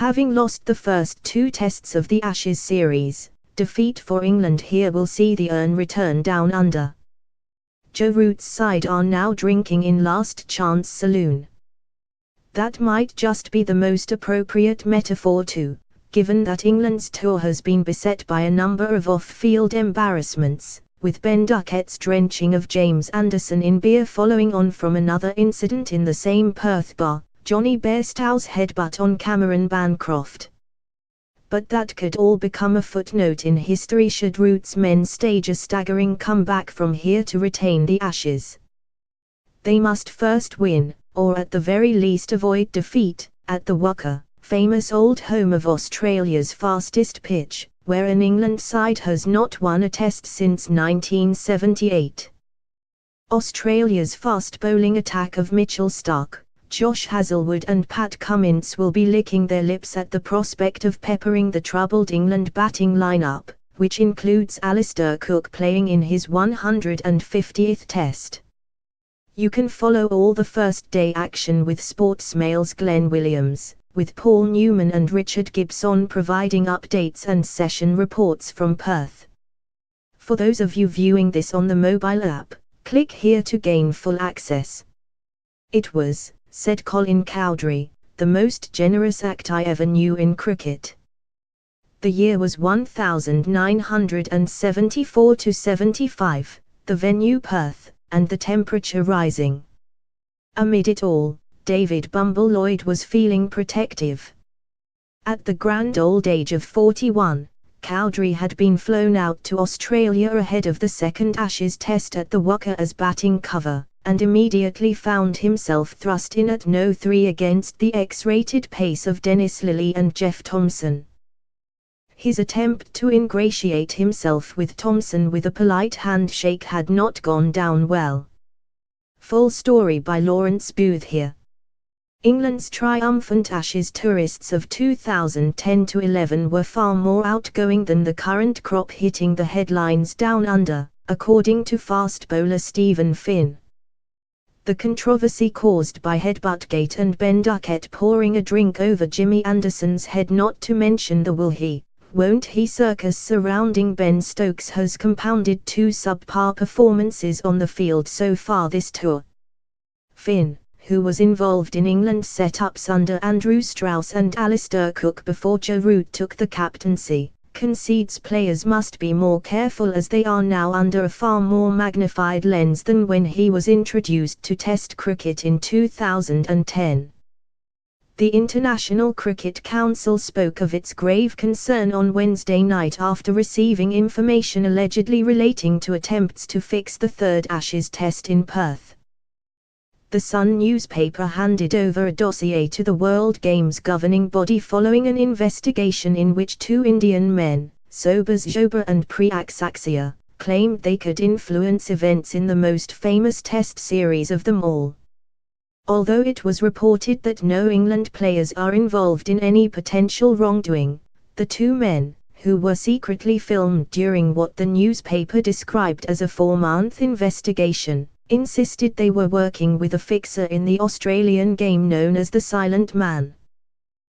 Having lost the first 2 tests of the Ashes series, defeat for England here will see the urn return down under. Joe Root's side are now drinking in Last Chance Saloon. That might just be the most appropriate metaphor too, given that England's tour has been beset by a number of off-field embarrassments, with Ben Duckett's drenching of James Anderson in beer following on from another incident in the same Perth bar, Johnny Bairstow's headbutt on Cameron Bancroft. But that could all become a footnote in history should Root's men stage a staggering comeback from here to retain the Ashes. They must first win, or at the very least avoid defeat, at the WACA, famous old home of Australia's fastest pitch, where an England side has not won a test since 1978. Australia's fast bowling attack of Mitchell Starc, Josh Hazlewood and Pat Cummins will be licking their lips at the prospect of peppering the troubled England batting lineup, which includes Alistair Cook playing in his 150th test. You can follow all the first day action with Sportsmail's Glenn Williams, with Paul Newman and Richard Gibson providing updates and session reports from Perth. For those of you viewing this on the mobile app, click here to gain full access. It was, said Colin Cowdrey, the most generous act I ever knew in cricket. The year was 1974-75, the venue Perth, and the temperature rising. Amid it all, David Bumble Lloyd was feeling protective. At the grand old age of 41, Cowdrey had been flown out to Australia ahead of the second Ashes test at the WACA as batting cover, and immediately found himself thrust in at no 3 against the X-rated pace of Dennis Lillee and Jeff Thomson. His attempt to ingratiate himself with Thomson with a polite handshake had not gone down well. Full story by Lawrence Booth here. England's triumphant Ashes tourists of 2010-11 were far more outgoing than the current crop hitting the headlines down under, according to fast bowler Stephen Finn. The controversy caused by Headbuttgate and Ben Duckett pouring a drink over Jimmy Anderson's head, not to mention the will he, won't he circus surrounding Ben Stokes, has compounded 2 subpar performances on the field so far this tour. Finn, who was involved in England's setups under Andrew Strauss and Alistair Cook before Joe Root took the captaincy, concedes players must be more careful as they are now under a far more magnified lens than when he was introduced to Test cricket in 2010. The International Cricket Council spoke of its grave concern on Wednesday night after receiving information allegedly relating to attempts to fix the third Ashes test in Perth. The Sun newspaper handed over a dossier to the World Games governing body following an investigation in which 2 Indian men, Sobhas Jobber and Priyak Saxia, claimed they could influence events in the most famous test series of them all. Although it was reported that no England players are involved in any potential wrongdoing, the 2 men, who were secretly filmed during what the newspaper described as a 4-month investigation, insisted they were working with a fixer in the Australian game known as the Silent Man.